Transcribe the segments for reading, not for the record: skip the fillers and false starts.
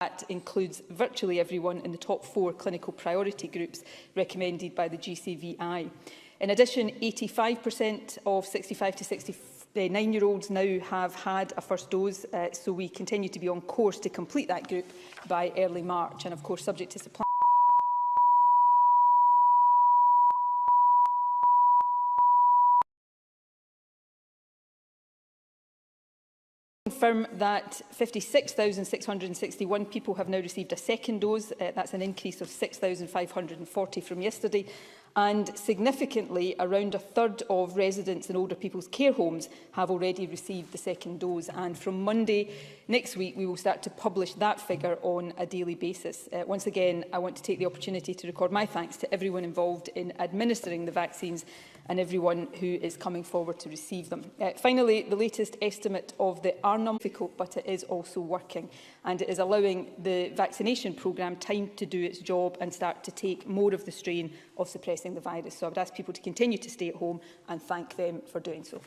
That includes virtually everyone in the top 4 clinical priority groups recommended by the GCVI. In addition, 85% of 65 to 69-year-olds now have had a first dose, so we continue to be on course to complete that group by early March, and of course subject to supply. Confirm that 56,661 people have now received a second dose. That's an increase of 6,540 from yesterday. And significantly, around a third of residents in older people's care homes have already received the second dose. And from Monday next week, we will start to publish that figure on a daily basis. Once again, I want to take the opportunity to record my thanks to everyone involved in administering the vaccines and everyone who is coming forward to receive them. Finally, the latest estimate of the R-number is difficult, but it is also working, and it is allowing the vaccination programme time to do its job and start to take more of the strain of suppressing the virus. So I would ask people to continue to stay at home and thank them for doing so.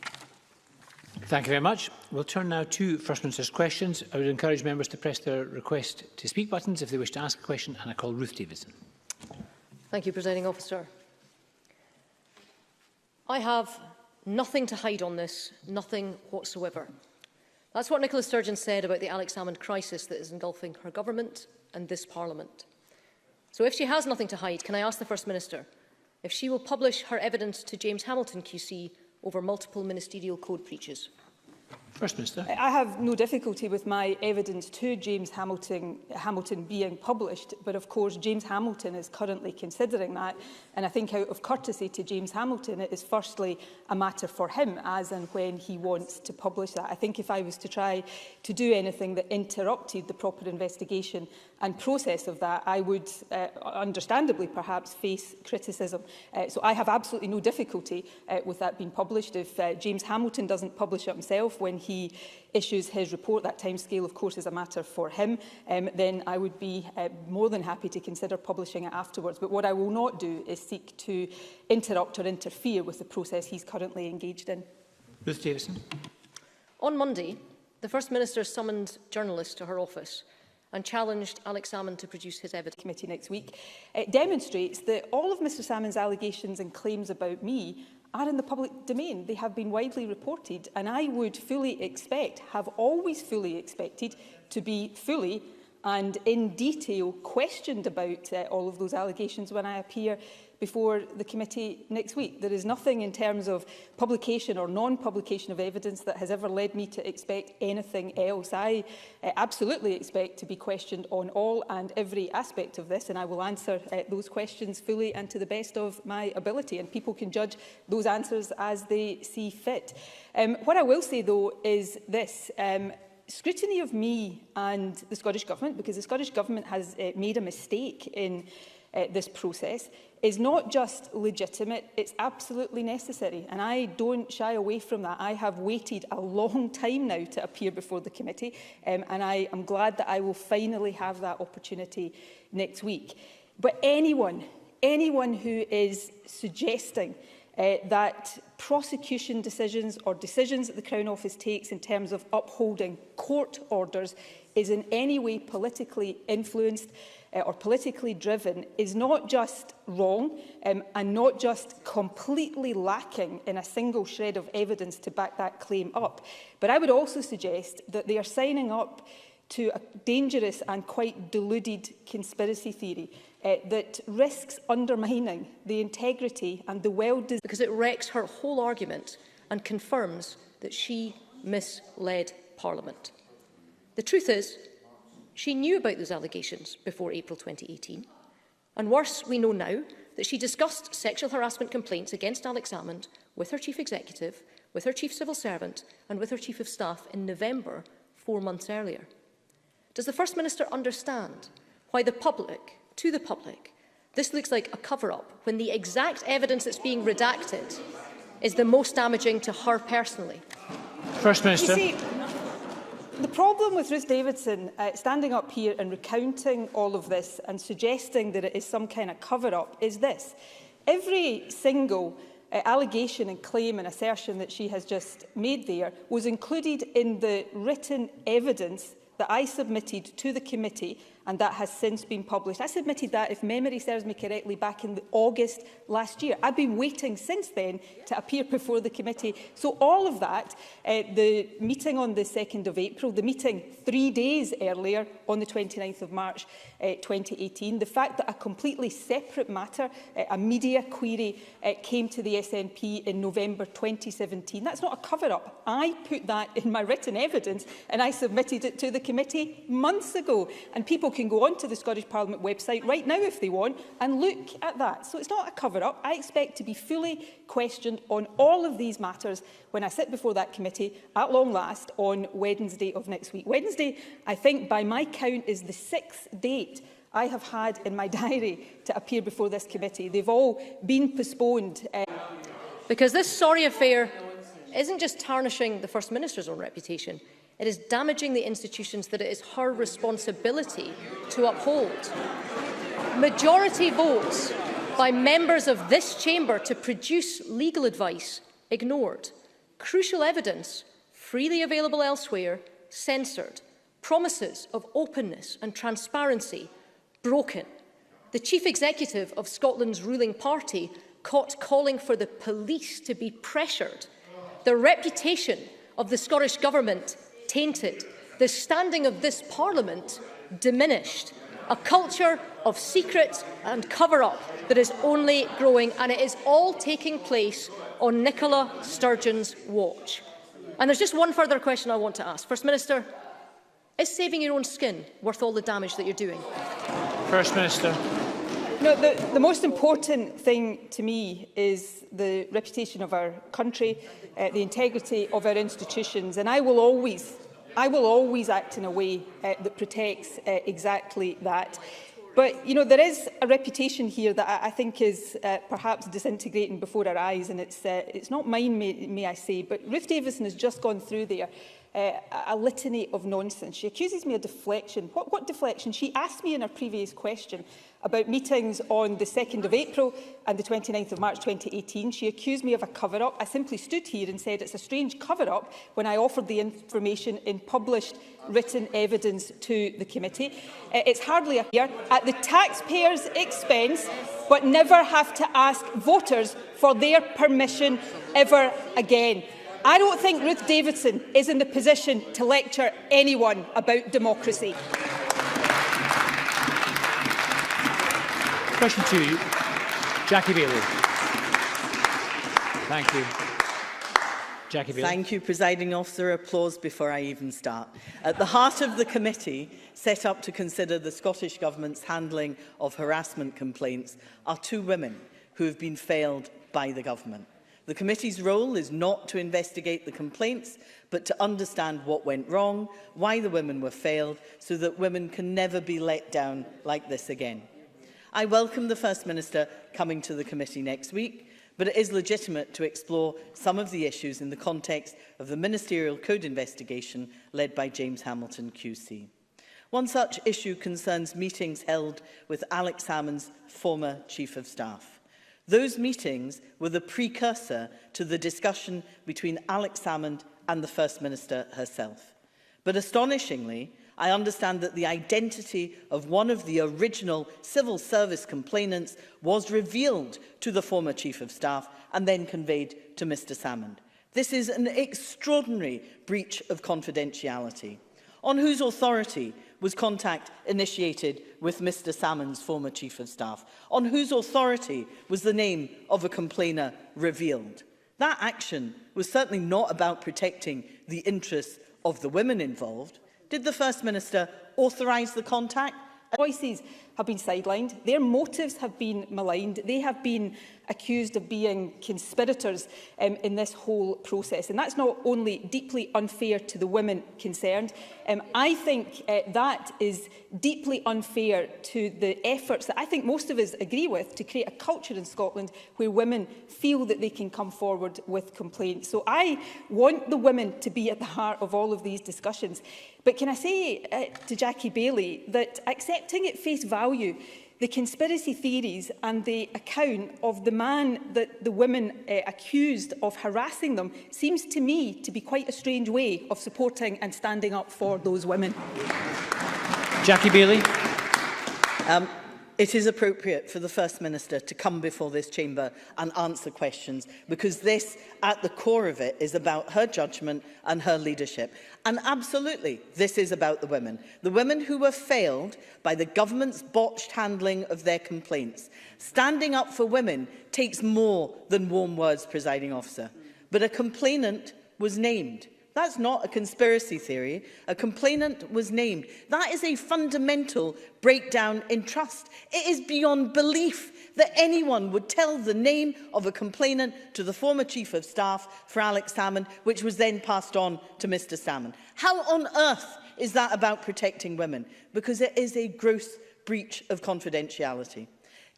Thank you very much. We'll turn now to First Minister's questions. I would encourage members to press their request to speak buttons if they wish to ask a question, and I call Ruth Davidson. Thank you, Presiding Officer. I have nothing to hide on this, nothing whatsoever. That's what Nicola Sturgeon said about the Alex Salmond crisis that is engulfing her government and this Parliament. So if she has nothing to hide, can I ask the First Minister if she will publish her evidence to James Hamilton QC over multiple ministerial code breaches? First Minister. I have no difficulty with my evidence to James Hamilton being published, but of course James Hamilton is currently considering that, and I think out of courtesy to James Hamilton it is firstly a matter for him as and when he wants to publish that. I think if I was to try to do anything that interrupted the proper investigation and process of that, I would understandably perhaps face criticism. So I have absolutely no difficulty with that being published. If James Hamilton doesn't publish it himself when he issues his report, that timescale of course is a matter for him, then I would be more than happy to consider publishing it afterwards. But what I will not do is seek to interrupt or interfere with the process he's currently engaged in. Ruth Davidson. On Monday, the First Minister summoned journalists to her office and challenged Alex Salmond to produce his evidence. Committee next week. It demonstrates that all of Mr Salmond's allegations and claims about me are in the public domain. They have been widely reported, and I would fully expect, have always fully expected, to be fully and in detail questioned about all of those allegations when I appear before the committee next week. There is nothing in terms of publication or non-publication of evidence that has ever led me to expect anything else. I absolutely expect to be questioned on all and every aspect of this, and I will answer those questions fully and to the best of my ability, and people can judge those answers as they see fit. What I will say, though, is this. Scrutiny of me and the Scottish Government, because the Scottish Government has made a mistake in this process, is not just legitimate, it's absolutely necessary. And I don't shy away from that. I have waited a long time now to appear before the committee, and I am glad that I will finally have that opportunity next week. But anyone who is suggesting that prosecution decisions or decisions that the Crown Office takes in terms of upholding court orders is in any way politically influenced or politically driven is not just wrong and not just completely lacking in a single shred of evidence to back that claim up, but I would also suggest that they are signing up to a dangerous and quite deluded conspiracy theory that risks undermining the integrity and the well-designed... Because it wrecks her whole argument and confirms that she misled Parliament. The truth is, she knew about those allegations before April 2018. And worse, we know now that she discussed sexual harassment complaints against Alex Salmond with her Chief Executive, with her Chief Civil Servant and with her Chief of Staff in November, 4 months earlier. Does the First Minister understand why to the public, this looks like a cover-up when the exact evidence that's being redacted is the most damaging to her personally? First Minister. You see, the problem with Ruth Davidson standing up here and recounting all of this and suggesting that it is some kind of cover-up is this. Every single allegation and claim and assertion that she has just made there was included in the written evidence that I submitted to the committee and that has since been published. I submitted that, if memory serves me correctly, back in August last year. I've been waiting since then to appear before the committee. So all of that, the meeting on the 2nd of April, the meeting 3 days earlier on the 29th of March 2018, the fact that a completely separate matter, a media query, came to the SNP in November 2017, that's not a cover-up. I put that in my written evidence and I submitted it to the committee months ago. And people can go onto the Scottish Parliament website right now if they want and look at that. So it's not a cover-up. I expect to be fully questioned on all of these matters when I sit before that committee at long last on Wednesday of next week. Wednesday, I think, by my count, is the 6th date I have had in my diary to appear before this committee. They've all been postponed. Because this sorry affair isn't just tarnishing the First Minister's own reputation, it is damaging the institutions that it is her responsibility to uphold. Majority votes by members of this chamber to produce legal advice ignored. Crucial evidence freely available elsewhere censored. Promises of openness and transparency broken. The Chief Executive of Scotland's ruling party caught calling for the police to be pressured. The reputation of the Scottish Government tainted. The standing of this Parliament diminished. A culture of secret and cover-up that is only growing, and it is all taking place on Nicola Sturgeon's watch. And there's just one further question I want to ask. First Minister, is saving your own skin worth all the damage that you're doing? First Minister. No, the most important thing to me is the reputation of our country, the integrity of our institutions, and I will always act in a way that protects exactly that. But, you know, there is a reputation here that I think is perhaps disintegrating before our eyes, and it's not mine, may I say, but Ruth Davidson has just gone through there a litany of nonsense. She accuses me of deflection. What deflection? She asked me in her previous question about meetings on the 2nd of April and the 29th of March 2018. She accused me of a cover-up. I simply stood here and said it's a strange cover-up when I offered the information in published written evidence to the committee. It's hardly a year at the taxpayers' expense, but never have to ask voters for their permission ever again. I don't think Ruth Davidson is in the position to lecture anyone about democracy. Question 2, Jackie Bailey. Thank you. Jackie Bailey. Thank you, Presiding Officer. Applause before I even start. At the heart of the committee set up to consider the Scottish Government's handling of harassment complaints are 2 women who have been failed by the Government. The committee's role is not to investigate the complaints, but to understand what went wrong, why the women were failed, so that women can never be let down like this again. I welcome the First Minister coming to the committee next week, but it is legitimate to explore some of the issues in the context of the Ministerial Code investigation led by James Hamilton QC. One such issue concerns meetings held with Alex Salmond's former Chief of Staff. Those meetings were the precursor to the discussion between Alex Salmond and the First Minister herself. But astonishingly, I understand that the identity of one of the original civil service complainants was revealed to the former Chief of Staff and then conveyed to Mr. Salmond. This is an extraordinary breach of confidentiality. On whose authority was contact initiated with Mr. Salmond's former Chief of Staff? On whose authority was the name of a complainer revealed? That action was certainly not about protecting the interests of the women involved. Did the First Minister authorise the contact? Voices have been sidelined, their motives have been maligned, they have been accused of being conspirators in this whole process. And that's not only deeply unfair to the women concerned, I think that is deeply unfair to the efforts that I think most of us agree with to create a culture in Scotland where women feel that they can come forward with complaints. So I want the women to be at the heart of all of these discussions. But can I say to Jackie Bailey that accepting at face value the conspiracy theories and the account of the man that the women accused of harassing them seems to me to be quite a strange way of supporting and standing up for those women. Jackie Bailey. It is appropriate for the First Minister to come before this chamber and answer questions, because this, at the core of it, is about her judgment and her leadership. And absolutely, this is about the women who were failed by the government's botched handling of their complaints. Standing up for women takes more than warm words, presiding officer. But a complainant was named. That's not a conspiracy theory. A complainant was named. That is a fundamental breakdown in trust. It is beyond belief that anyone would tell the name of a complainant to the former Chief of Staff for Alex Salmond, which was then passed on to Mr Salmond. How on earth is that about protecting women? Because it is a gross breach of confidentiality.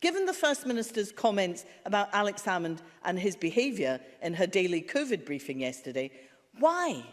Given the First Minister's comments about Alex Salmond and his behaviour in her daily COVID briefing yesterday, why?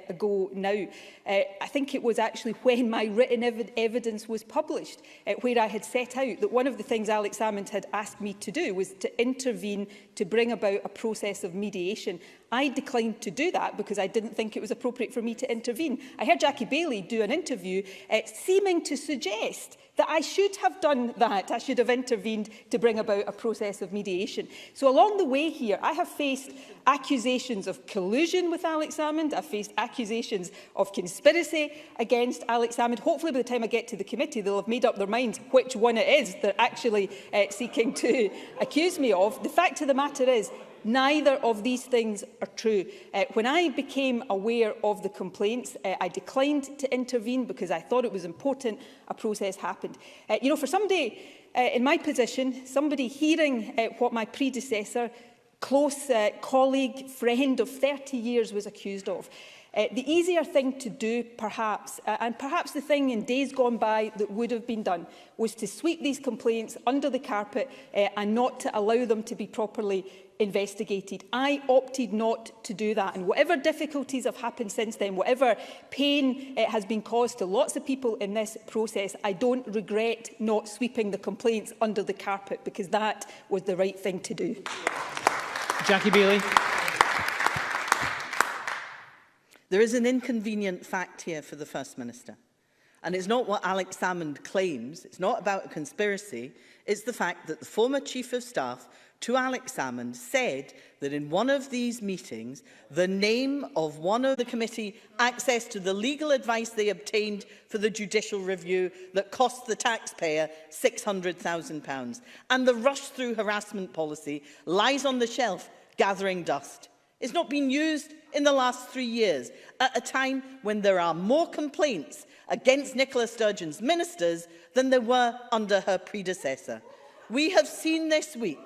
Ago now. I think it was actually when my written evidence was published, where I had set out that one of the things Alex Salmond had asked me to do was to intervene to bring about a process of mediation. I declined to do that because I didn't think it was appropriate for me to intervene. I heard Jackie Bailey do an interview seeming to suggest that I should have done that. I should have intervened to bring about a process of mediation. So along the way here, I have faced accusations of collusion with Alex Salmond. I've faced accusations of conspiracy against Alex Salmond. Hopefully by the time I get to the committee, they'll have made up their minds which one it is they're actually seeking to accuse me of. The fact of the matter is, neither of these things are true. When I became aware of the complaints, I declined to intervene because I thought it was important a process happened. You know, for somebody in my position, somebody hearing what my predecessor, close colleague, friend of 30 years was accused of, the easier thing to do, perhaps, and perhaps the thing in days gone by that would have been done, was to sweep these complaints under the carpet and not to allow them to be properly investigated. I opted not to do that, and whatever difficulties have happened since then, whatever pain has been caused to lots of people in this process, I don't regret not sweeping the complaints under the carpet, because that was the right thing to do. Jackie Bailey. There is an inconvenient fact here for the First Minister. And it's not what Alex Salmond claims. It's not about a conspiracy. It's the fact that the former Chief of Staff to Alex Salmond said that in one of these meetings, the name of one of the committee access to the legal advice they obtained for the judicial review that cost the taxpayer £600,000. And the rush-through harassment policy lies on the shelf gathering dust. It's not been used in the last 3 years, at a time when there are more complaints against Nicola Sturgeon's ministers than there were under her predecessor. We have seen this week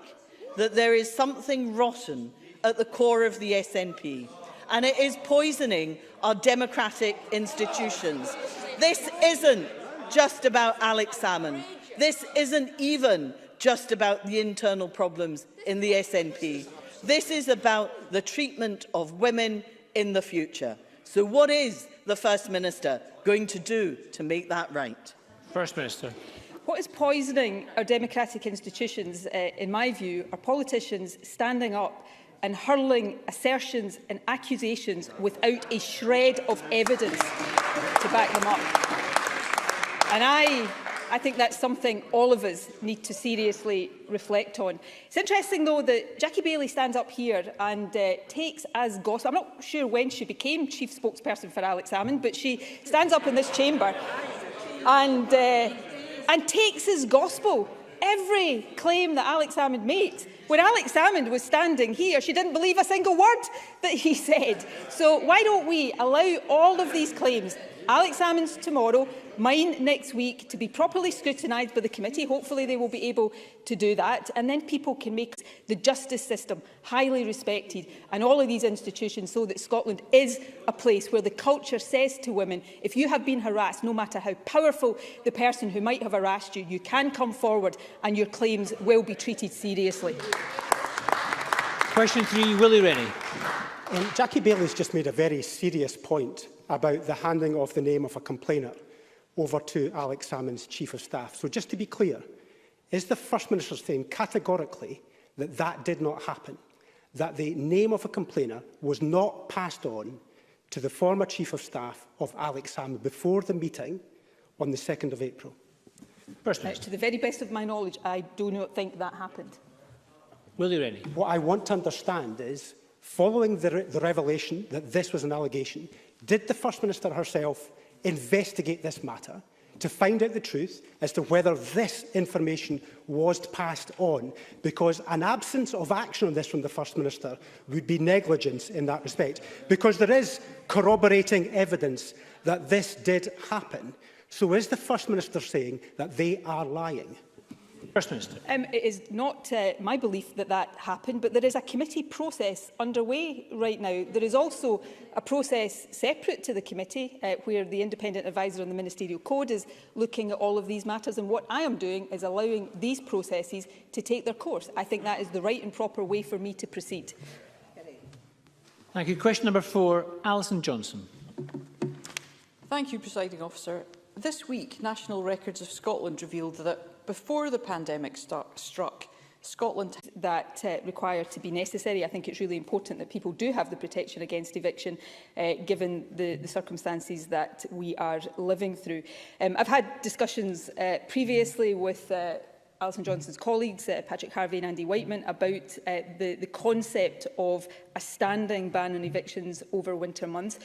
that there is something rotten at the core of the SNP, and it is poisoning our democratic institutions. This isn't just about Alex Salmond. This isn't even just about the internal problems in the SNP. This is about the treatment of women in the future. So what is the First Minister going to do to make that right? First Minister. What is poisoning our democratic institutions, in my view, are politicians standing up and hurling assertions and accusations without a shred of evidence to back them up. And I think that's something all of us need to seriously reflect on. It's interesting, though, that Jackie Bailey stands up here and takes as gospel. I'm not sure when she became chief spokesperson for Alex Salmond, but she stands up in this chamber and takes as gospel every claim that Alex Salmond made. When Alex Salmond was standing here, she didn't believe a single word that he said. So why don't we allow all of these claims, Alex Salmond's tomorrow, mine next week, to be properly scrutinised by the committee. Hopefully they will be able to do that. And then people can make the justice system highly respected and all of these institutions, so that Scotland is a place where the culture says to women, if you have been harassed, no matter how powerful the person who might have harassed you, you can come forward and your claims will be treated seriously. Question 3, Willie Rennie. Jackie Bailey's just made a very serious point about the handing of the name of a complainant over to Alex Salmond's Chief of Staff. So just to be clear, is the First Minister saying categorically that that did not happen, that the name of a complainer was not passed on to the former Chief of Staff of Alex Salmond before the meeting on the 2nd of April? To the very best of my knowledge, I do not think that happened. Willie Rennie. What I want to understand is, following the revelation that this was an allegation, did the First Minister herself investigate this matter to find out the truth as to whether this information was passed on? Because an absence of action on this from the First Minister would be negligence in that respect, because there is corroborating evidence that this did happen. So is the First Minister saying that they are lying? First Minister. It is not my belief that that happened, but there is a committee process underway right now. There is also a process separate to the committee where the independent advisor on the ministerial code is looking at all of these matters, and what I am doing is allowing these processes to take their course. I think that is the right and proper way for me to proceed. Thank you. Question number 4, Alison Johnson. Thank you, Presiding Officer. This week, National Records of Scotland revealed that before the pandemic struck, Scotland that require to be necessary. I think it's really important that people do have the protection against eviction, given the circumstances that we are living through. I've had discussions previously with Alison Johnson's colleagues, Patrick Harvey and Andy Whiteman, about the concept of a standing ban on evictions over winter months.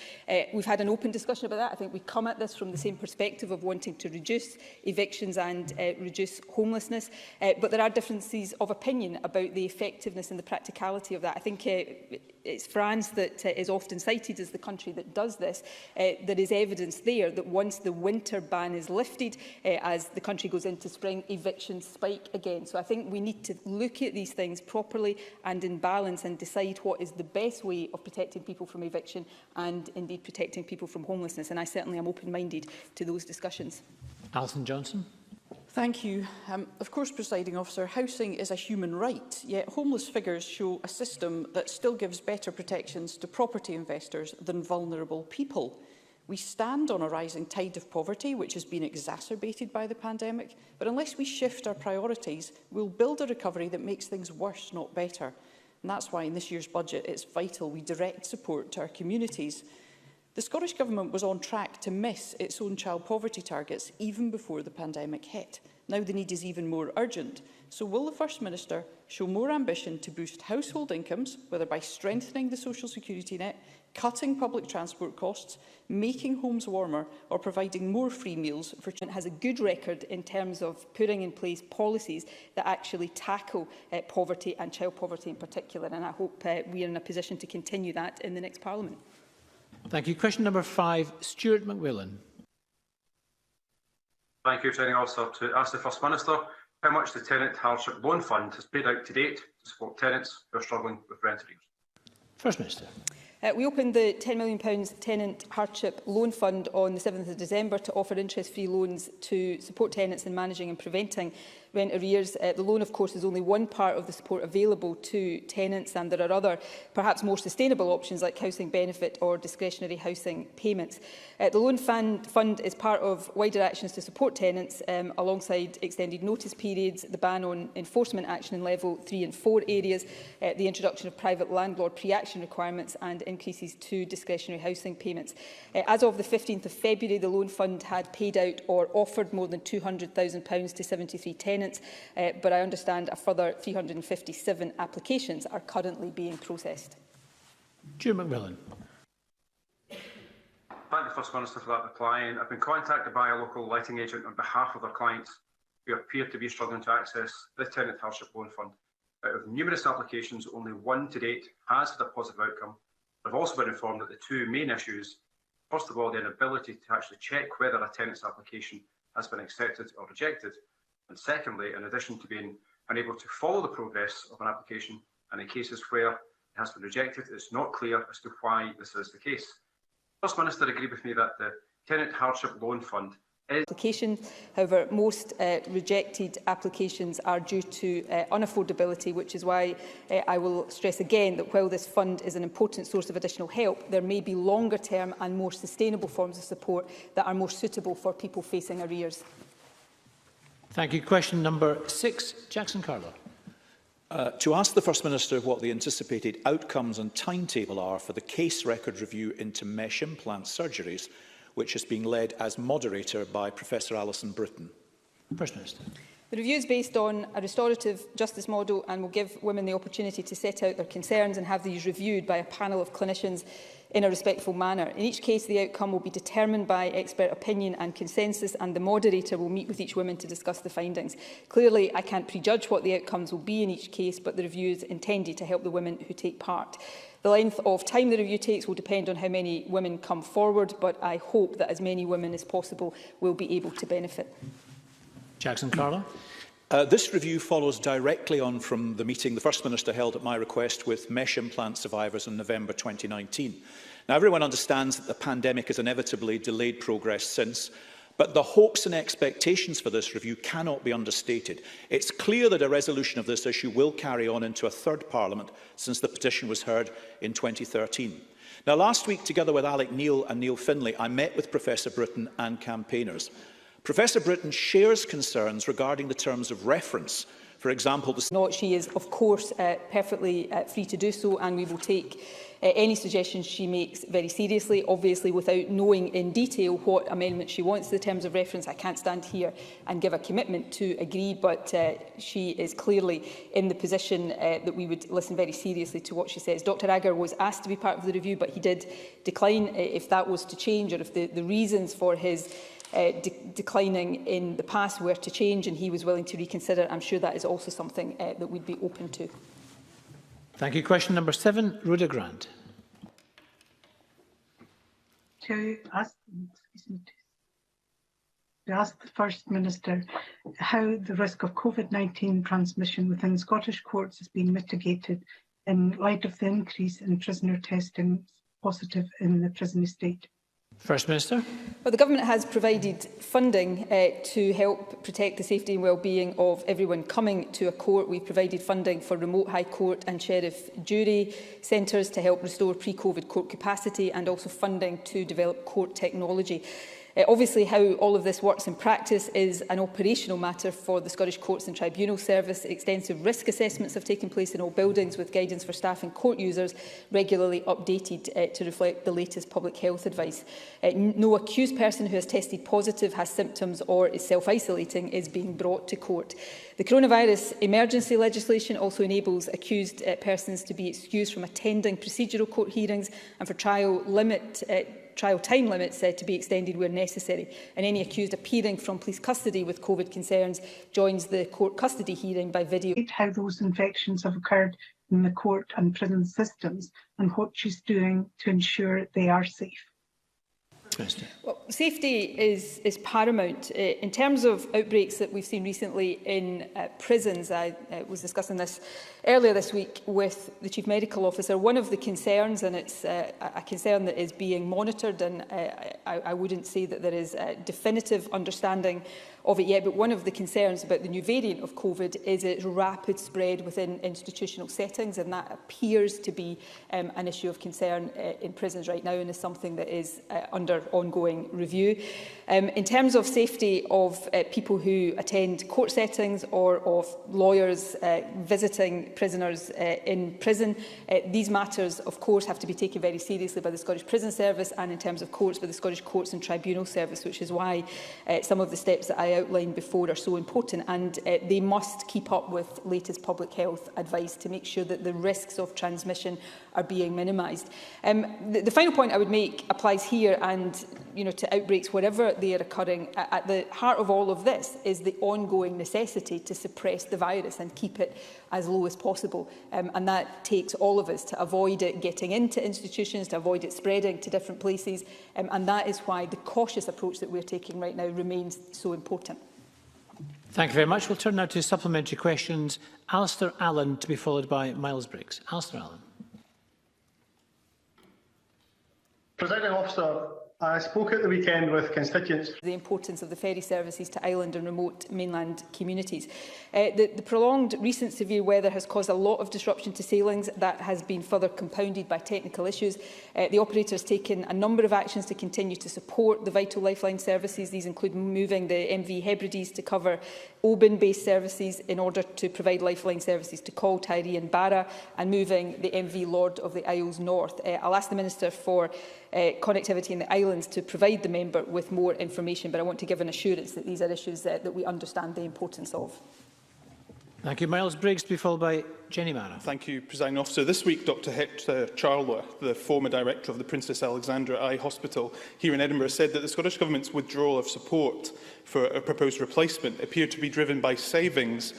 We've had an open discussion about that. I think we come at this from the same perspective of wanting to reduce evictions and reduce homelessness. But there are differences of opinion about the effectiveness and the practicality of that. I think it's France that is often cited as the country that does this. There is evidence there that once the winter ban is lifted, as the country goes into spring, evictions spike again. So I think we need to look at these things properly and in balance and decide what is the best way of protecting people from eviction and indeed protecting people from homelessness. And I certainly am open-minded to those discussions. Alison Johnson. Thank you. Of course, Presiding Officer, housing is a human right, yet homeless figures show a system that still gives better protections to property investors than vulnerable people. We stand on a rising tide of poverty, which has been exacerbated by the pandemic, but unless we shift our priorities, we'll build a recovery that makes things worse, not better. And that's why in this year's budget it's vital we direct support to our communities. The Scottish Government was on track to miss its own child poverty targets even before the pandemic hit. Now the need is even more urgent. So will the First Minister show more ambition to boost household incomes, whether by strengthening the social security net, cutting public transport costs, making homes warmer or providing more free meals for children? Has a good record in terms of putting in place policies that actually tackle poverty and child poverty in particular, and I hope we are in a position to continue that in the next Parliament. Thank you. Question number 5, Stuart McMillan. Thank you, Presiding Officer. To ask the First Minister how much the Tenant Hardship Loan Fund has paid out to date to support tenants who are struggling with rent arrears. First Minister. We opened the £10 million Tenant Hardship Loan Fund on the 7th of December to offer interest-free loans to support tenants in managing and preventing rent arrears. The loan, of course, is only one part of the support available to tenants, and there are other, perhaps more sustainable options like housing benefit or discretionary housing payments. The loan fund is part of wider actions to support tenants alongside extended notice periods, the ban on enforcement action in level 3 and 4 areas, the introduction of private landlord pre-action requirements and increases to discretionary housing payments. As of the 15th of February, the loan fund had paid out or offered more than £200,000 to 73 tenants, but I understand a further 357 applications are currently being processed. Stuart McMillan. Thank the First Minister for that reply. And I've been contacted by a local letting agent on behalf of their clients who appear to be struggling to access the Tenant Hardship Loan Fund. Out of numerous applications, only one to date has had a positive outcome. I've also been informed that the two main issues, first of all, the inability to actually check whether a tenant's application has been accepted or rejected, and secondly, in addition to being unable to follow the progress of an application, and in cases where it has been rejected, it's not clear as to why this is the case. First Minister agreed with me that the Tenant Hardship Loan Fund application. However, most rejected applications are due to unaffordability, which is why I will stress again that while this fund is an important source of additional help, there may be longer term and more sustainable forms of support that are more suitable for people facing arrears. Thank you. Question number 6, Jackson Carlo. To ask the First Minister what the anticipated outcomes and timetable are for the case record review into mesh implant surgeries, which is being led as moderator by Professor Alison Britton. First Minister. The review is based on a restorative justice model and will give women the opportunity to set out their concerns and have these reviewed by a panel of clinicians in a respectful manner. In each case, the outcome will be determined by expert opinion and consensus, and the moderator will meet with each woman to discuss the findings. Clearly, I can't prejudge what the outcomes will be in each case, but the review is intended to help the women who take part. The length of time the review takes will depend on how many women come forward, but I hope that as many women as possible will be able to benefit. Jackson Carlo. This review follows directly on from the meeting the First Minister held at my request with mesh implant survivors in November 2019. Now, everyone understands that the pandemic has inevitably delayed progress since, but the hopes and expectations for this review cannot be understated. It's clear that a resolution of this issue will carry on into a third Parliament since the petition was heard in 2013. Now, last week, together with Alec Neil and Neil Finlay, I met with Professor Britton and campaigners. Professor Britton shares concerns regarding the terms of reference. For example, she is, of course, perfectly free to do so, and we will take any suggestions she makes very seriously. Obviously, without knowing in detail what amendment she wants to the terms of reference, I can't stand here and give a commitment to agree, but she is clearly in the position that we would listen very seriously to what she says. Dr Agger was asked to be part of the review, but he did decline. If that was to change, or if the reasons for his declining in the past were to change and he was willing to reconsider, I'm sure that is also something that we'd be open to. Thank you. Question number 7, Rhoda Grant. To ask the First Minister how the risk of COVID-19 transmission within Scottish courts has been mitigated in light of the increase in prisoner testing positive in the prison estate. First Minister. Well, the Government has provided funding to help protect the safety and well-being of everyone coming to a court. We've provided funding for remote High Court and Sheriff Jury centres to help restore pre-COVID court capacity, and also funding to develop court technology. Obviously, how all of this works in practice is an operational matter for the Scottish Courts and Tribunal Service. Extensive risk assessments have taken place in all buildings, with guidance for staff and court users regularly updated to reflect the latest public health advice. No accused person who has tested positive, has symptoms or is self-isolating is being brought to court. The coronavirus emergency legislation also enables accused persons to be excused from attending procedural court hearings and for trial time limits to be extended where necessary, and any accused appearing from police custody with COVID concerns joins the court custody hearing by video. How those infections have occurred in the court and prison systems, and what she's doing to ensure they are safe. Well, safety is paramount. In terms of outbreaks that we've seen recently in prisons, I was discussing this earlier this week with the Chief Medical Officer. One of the concerns, and it's a concern that is being monitored, and I wouldn't say that there is a definitive understanding of it yet, but one of the concerns about the new variant of COVID is its rapid spread within institutional settings, and that appears to be an issue of concern in prisons right now, and is something that is under ongoing review. In terms of safety of people who attend court settings, or of lawyers visiting prisoners in prison, these matters of course have to be taken very seriously by the Scottish Prison Service, and in terms of courts by the Scottish Courts and Tribunal Service, which is why some of the steps that I outlined before are so important, and they must keep up with latest public health advice to make sure that the risks of transmission are being minimised. The final point I would make applies here, and to outbreaks wherever they are occurring. At the heart of all of this is the ongoing necessity to suppress the virus and keep it as low as possible, and that takes all of us to avoid it getting into institutions, to avoid it spreading to different places, and that is why the cautious approach that we're taking right now remains so important. Thank you very much. We'll turn now to supplementary questions. Alistair Allen, to be followed by Miles Briggs. Alistair Allen. Presiding Officer, I spoke at the weekend with constituents. The importance of the ferry services to island and remote mainland communities. The prolonged recent severe weather has caused a lot of disruption to sailings. That has been further compounded by technical issues. The operator has taken a number of actions to continue to support the vital lifeline services. These include moving the MV Hebrides to cover Oban-based services in order to provide lifeline services to Col, Tiree and Barra, and moving the MV Lord of the Isles north. I'll ask the Minister for Connectivity in the Islands to provide the member with more information, but I want to give an assurance that these are issues that we understand the importance of. Thank you. Miles Briggs to be followed by Jenny Mara. Thank you, Presiding Officer. This week, Dr Hector Charler, the former director of the Princess Alexandra Eye Hospital here in Edinburgh, said that the Scottish Government's withdrawal of support for a proposed replacement appeared to be driven by savings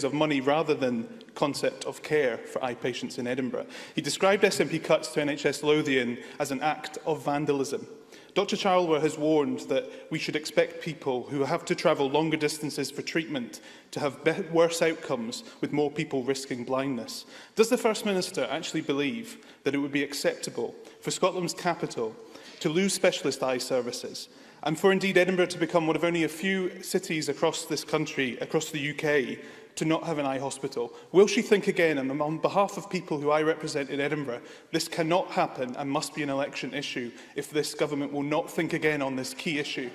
of money rather than concept of care for eye patients in Edinburgh. He described SNP cuts to NHS Lothian as an act of vandalism. Dr Charlwer has warned that we should expect people who have to travel longer distances for treatment to have worse outcomes, with more people risking blindness. Does the First Minister actually believe that it would be acceptable for Scotland's capital to lose specialist eye services, and for indeed Edinburgh to become one of only a few cities across this country, across the UK, to not have an eye hospital? Will she think again, and on behalf of people who I represent in Edinburgh, this cannot happen and must be an election issue if this government will not think again on this key issue?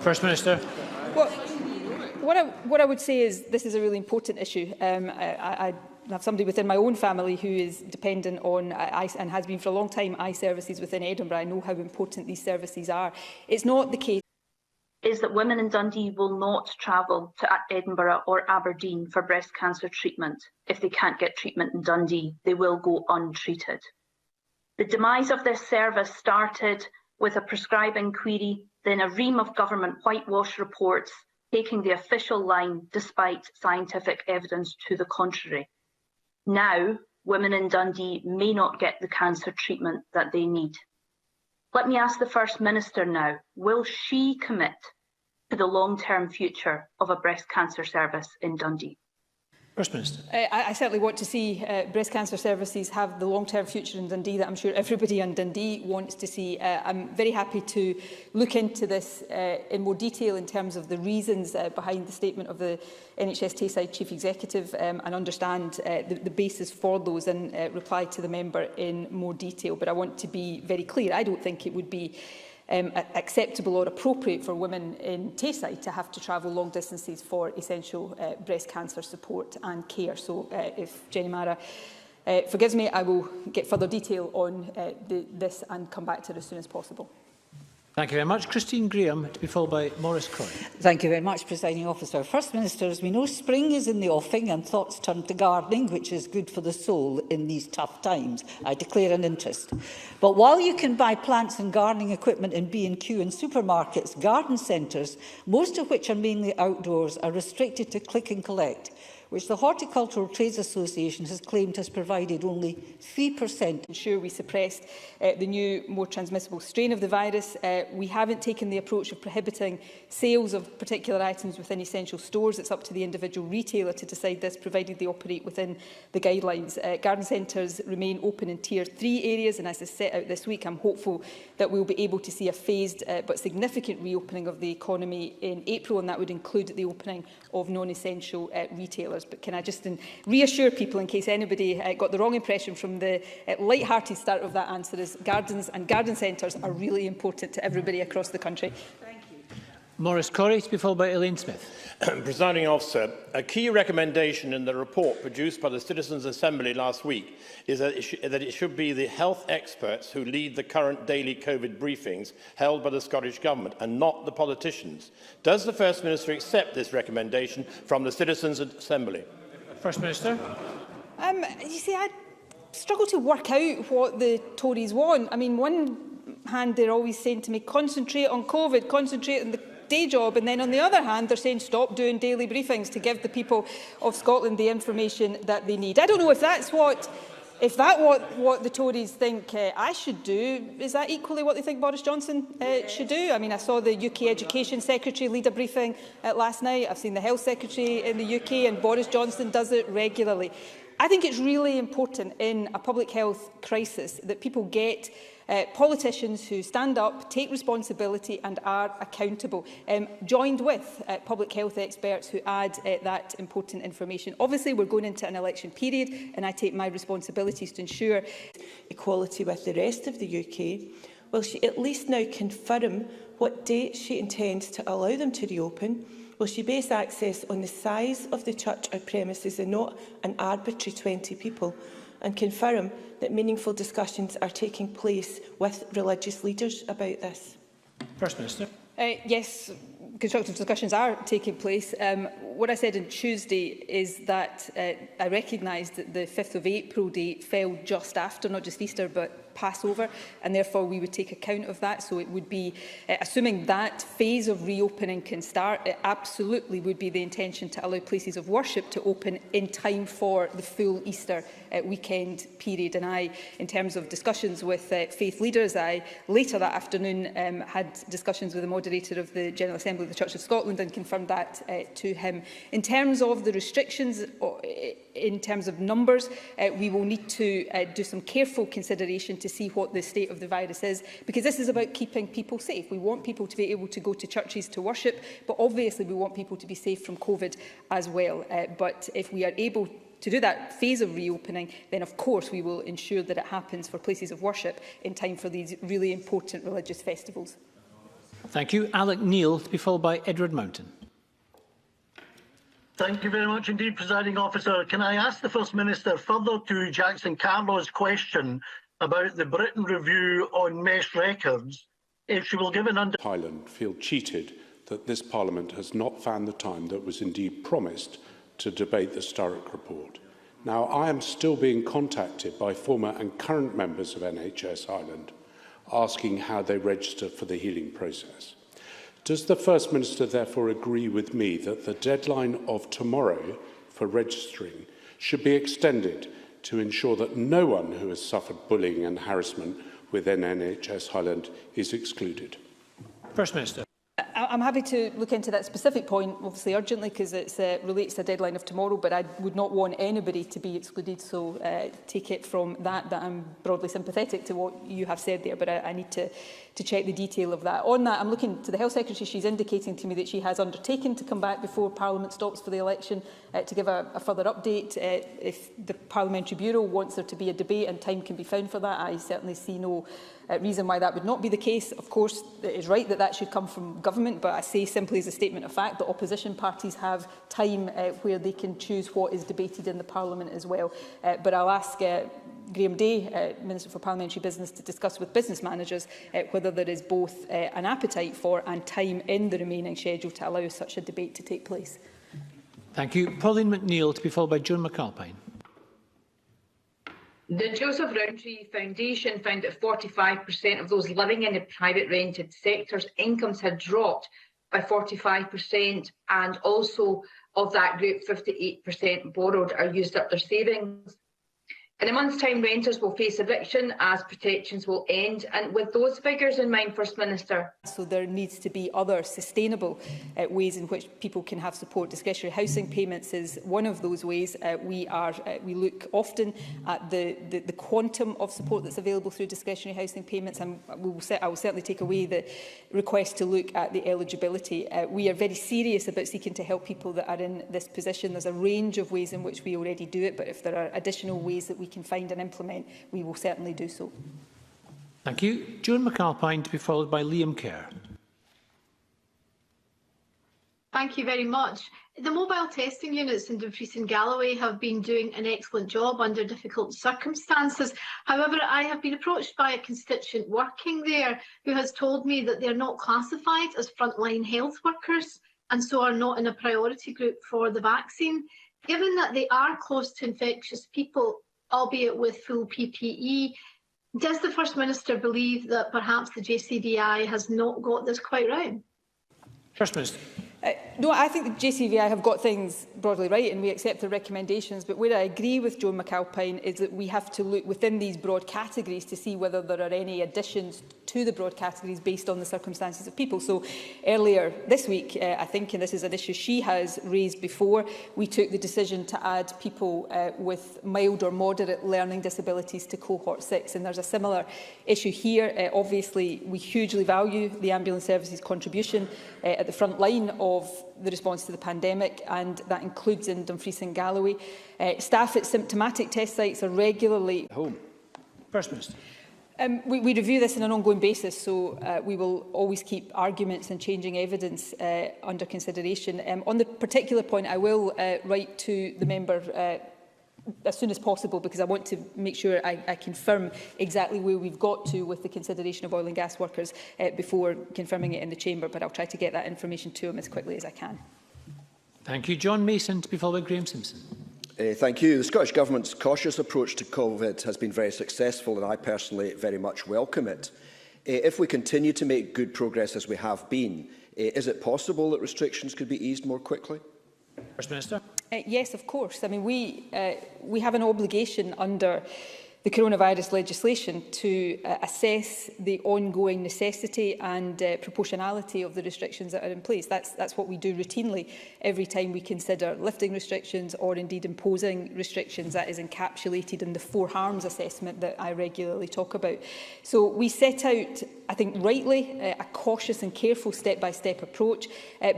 First Minister. Well, what I would say is this is a really important issue. I have somebody within my own family who is dependent on eye, and has been for a long time, eye services within Edinburgh. I know how important these services are. It's not the case is that women in Dundee will not travel to Edinburgh or Aberdeen for breast cancer treatment. If they can't get treatment in Dundee, they will go untreated. The demise of this service started with a prescribing query, then a ream of government whitewash reports taking the official line despite scientific evidence to the contrary. Now, women in Dundee may not get the cancer treatment that they need. Let me ask the First Minister now, will she commit to the long-term future of a breast cancer service in Dundee? First Minister. I certainly want to see breast cancer services have the long-term future in Dundee that I'm sure everybody in Dundee wants to see. I'm very happy to look into this in more detail in terms of the reasons behind the statement of the NHS Tayside Chief Executive and understand the basis for those and reply to the member in more detail. But I want to be very clear. I don't think it would be acceptable or appropriate for women in Tayside to have to travel long distances for essential breast cancer support and care. So if Jenny Mara forgives me, I will get further detail on this and come back to it as soon as possible. Thank you very much. Christine Graham to be followed by Maurice Corrie. Thank you very much, Presiding Officer. First Minister, as we know, spring is in the offing and thoughts turn to gardening, which is good for the soul in these tough times. I declare an interest. But while you can buy plants and gardening equipment in B&Q and supermarkets, garden centres, most of which are mainly outdoors, are restricted to click and collect, which the Horticultural Trades Association has claimed has provided only 3%. Ensure we suppressed the new, more transmissible strain of the virus. We haven't taken the approach of prohibiting sales of particular items within essential stores. It's up to the individual retailer to decide this, provided they operate within the guidelines. Garden centres remain open in Tier 3 areas, and as is set out this week, I'm hopeful that we'll be able to see a phased but significant reopening of the economy in April, and that would include the opening of non-essential retailers. But can I just reassure people, in case anybody got the wrong impression from the light-hearted start of that answer, is gardens and garden centres are really important to everybody across the country. Thank you. Maurice Corrie to be followed by Elaine Smith. Presiding Officer, a key recommendation in the report produced by the Citizens' Assembly last week is that it should be the health experts who lead the current daily COVID briefings held by the Scottish Government and not the politicians. Does the First Minister accept this recommendation from the Citizens' Assembly? First Minister. You see, I struggle to work out what the Tories want. I mean, one hand they're always saying to me, concentrate on COVID, concentrate on the day job, and then on the other hand they're saying stop doing daily briefings to give the people of Scotland the information that they need. I don't know if that's what the Tories think I should do. Is that equally what they think Boris Johnson should do? I mean, I saw the UK Education Secretary lead a briefing last night. I've seen the Health Secretary in the UK, and Boris Johnson does it regularly. I think it's really important in a public health crisis that people get politicians who stand up, take responsibility and are accountable, joined with public health experts who add that important information. Obviously, we're going into an election period and I take my responsibilities to ensure equality with the rest of the UK. Will she at least now confirm what date she intends to allow them to reopen? Will she base access on the size of the church or premises and not an arbitrary 20 people? And confirm that meaningful discussions are taking place with religious leaders about this? First Minister. Yes, constructive discussions are taking place. What I said on Tuesday is that I recognised that the 5th of April date fell just after, not just Easter, but Passover, and therefore we would take account of that. So it would be, assuming that phase of reopening can start, it absolutely would be the intention to allow places of worship to open in time for the full Easter weekend period. And I, in terms of discussions with faith leaders, I later that afternoon had discussions with the moderator of the General Assembly of the Church of Scotland and confirmed that to him. In terms of the restrictions, in terms of numbers, we will need to do some careful consideration to see what the state of the virus is, because this is about keeping people safe. We want people to be able to go to churches to worship, but obviously we want people to be safe from COVID as well. But if we are able to do that phase of reopening, then of course we will ensure that it happens for places of worship in time for these really important religious festivals. Thank you. Alec Neil, to be followed by Edward Mountain. Thank you very much indeed, Presiding Officer. Can I ask the First Minister, further to Jackson Carlow's question about the Britain review on mesh records, if she will give an Highland feel cheated that this Parliament has not found the time that was indeed promised to debate the Sturrock report. Now, I am still being contacted by former and current members of NHS Ireland asking how they register for the healing process. Does the First Minister therefore agree with me that the deadline of tomorrow for registering should be extended to ensure that no one who has suffered bullying and harassment within NHS Highland is excluded? First Minister. I'm happy to look into that specific point, obviously urgently, because it relates to a deadline of tomorrow, but I would not want anybody to be excluded, so take it from that I'm broadly sympathetic to what you have said there, but I need to check the detail of that. On that, I'm looking to the Health Secretary. She's indicating to me that she has undertaken to come back before Parliament stops for the election to give a further update. If the Parliamentary Bureau wants there to be a debate and time can be found for that, I certainly see no reason why that would not be the case. Of course, it is right that that should come from government, but I say simply as a statement of fact that opposition parties have time where they can choose what is debated in the Parliament as well. But I'll ask Graham Day, Minister for Parliamentary Business, to discuss with business managers whether there is both an appetite for and time in the remaining schedule to allow such a debate to take place. Thank you. Pauline McNeill, to be followed by Joan McAlpine. The Joseph Rowntree Foundation found that 45% of those living in the private rented sectors' incomes had dropped by 45%, and also of that group, 58% borrowed or used up their savings. In a month's time, renters will face eviction as protections will end. And with those figures in mind, First Minister. So there needs to be other sustainable ways in which people can have support. Discretionary housing payments is one of those ways. We look often at the quantum of support that's available through discretionary housing payments, and I will certainly take away the request to look at the eligibility. We are very serious about seeking to help people that are in this position. There's a range of ways in which we already do it, but if there are additional ways that we can find and implement, we will certainly do so. Thank you. Joan McAlpine, to be followed by Liam Kerr. Thank you very much. The mobile testing units in Dumfries and Galloway have been doing an excellent job under difficult circumstances. However, I have been approached by a constituent working there who has told me that they're not classified as frontline health workers and so are not in a priority group for the vaccine. Given that they are close to infectious people, albeit with full PPE, does the First Minister believe that perhaps the JCVI has not got this quite right? First Minister. No, I think the JCVI have got things broadly right and we accept the recommendations, but where I agree with Joan McAlpine is that we have to look within these broad categories to see whether there are any additions to the broad categories based on the circumstances of people. So earlier this week, I think, and this is an issue she has raised before, we took the decision to add people with mild or moderate learning disabilities to cohort 6, and there's a similar issue here. Obviously, we hugely value the ambulance services contribution at the front line of the response to the pandemic, and that includes in Dumfries and Galloway. Staff at symptomatic test sites are regularly home. First Minister. We review this on an ongoing basis, so we will always keep arguments and changing evidence under consideration. On the particular point, I will write to the member as soon as possible, because I want to make sure I confirm exactly where we've got to with the consideration of oil and gas workers before confirming it in the chamber, but I'll try to get that information to him as quickly as I can. Thank you. John Mason, to be followed by Graham Simpson. Thank you. The Scottish Government's cautious approach to COVID has been very successful, and I personally very much welcome it. If we continue to make good progress as we have been, is it possible that restrictions could be eased more quickly? First Minister. Yes, of course. I mean, we have an obligation under the coronavirus legislation to assess the ongoing necessity and proportionality of the restrictions that are in place. That's what we do routinely every time we consider lifting restrictions or indeed imposing restrictions. That is encapsulated in the 4 harms assessment that I regularly talk about. So we set out, I think rightly, a cautious and careful step-by-step approach,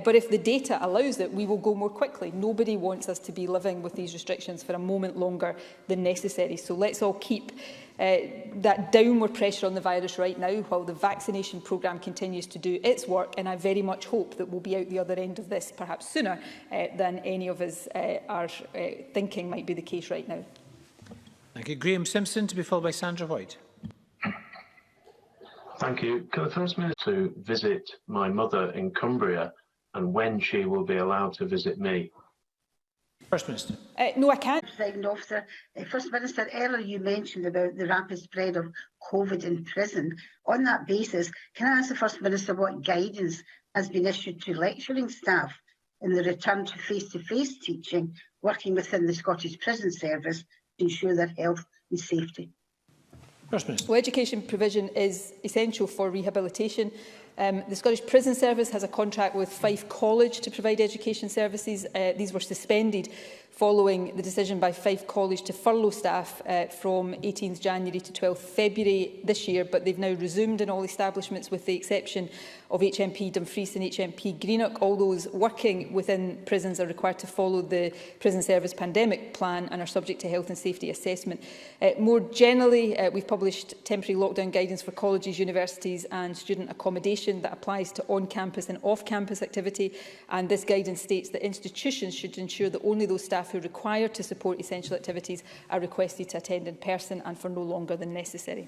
but if the data allows it, we will go more quickly. Nobody wants us to be living with these restrictions for a moment longer than necessary. So let's all keep that downward pressure on the virus right now while the vaccination programme continues to do its work, and I very much hope that we'll be out the other end of this perhaps sooner than any of us are thinking might be the case right now. Thank you. Graham Simpson, to be followed by Sandra White. Thank you. Can the First Minister to visit my mother in Cumbria and when she will be allowed to visit me? First Minister. No, I can't. Presiding Officer, First Minister, earlier you mentioned about the rapid spread of COVID in prison. On that basis, can I ask the First Minister what guidance has been issued to lecturing staff in the return to face-to-face teaching, working within the Scottish Prison Service to ensure their health and safety? First Minister. Well, education provision is essential for rehabilitation. The Scottish Prison Service has a contract with Fife College to provide education services. These were suspended following the decision by Fife College to furlough staff from 18th January to 12th February this year, but they've now resumed in all establishments with the exception of HMP Dumfries and HMP Greenock. All those working within prisons are required to follow the Prison Service pandemic plan and are subject to health and safety assessment. More generally, we've published temporary lockdown guidance for colleges, universities and student accommodation that applies to on-campus and off-campus activity, and this guidance states that institutions should ensure that only those staff who are required to support essential activities are requested to attend in person and for no longer than necessary.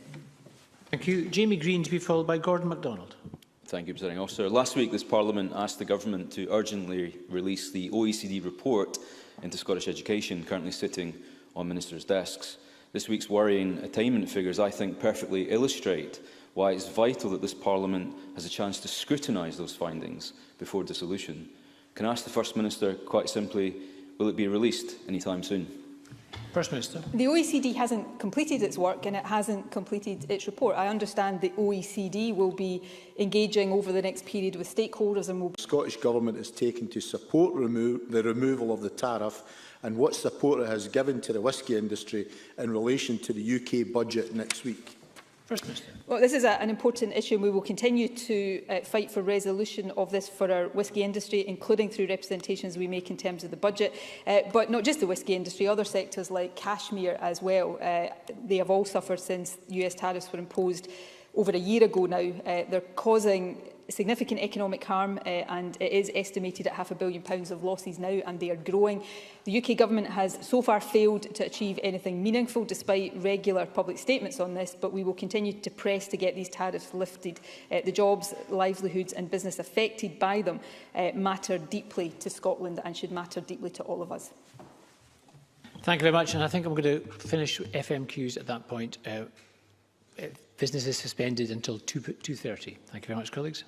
Thank you. Jamie Green, to be followed by Gordon MacDonald. Thank you, Presiding Officer. Last week, this Parliament asked the Government to urgently release the OECD report into Scottish education, currently sitting on Ministers' desks. This week's worrying attainment figures, I think, perfectly illustrate why it's vital that this Parliament has a chance to scrutinise those findings before dissolution. Can I ask the First Minister, quite simply, will it be released anytime soon? First Minister. The OECD hasn't completed its work and it hasn't completed its report. I understand the OECD will be engaging over the next period with stakeholders and will... The Scottish Government is taking to support the removal of the tariff and what support it has given to the whisky industry in relation to the UK budget next week. First Minister. Well, this is an important issue and we will continue to fight for resolution of this for our whisky industry, including through representations we make in terms of the budget. But not just the whisky industry, other sectors like cashmere as well. They have all suffered since US tariffs were imposed over a year ago now. They're causing significant economic harm and it is estimated at £500 million of losses now, and they are growing. The UK Government has so far failed to achieve anything meaningful despite regular public statements on this, but we will continue to press to get these tariffs lifted. The jobs, livelihoods and business affected by them matter deeply to Scotland and should matter deeply to all of us. Thank you very much, and I think I'm going to finish FMQs at that point. Business is suspended until 2:30. Thank you very much, colleagues.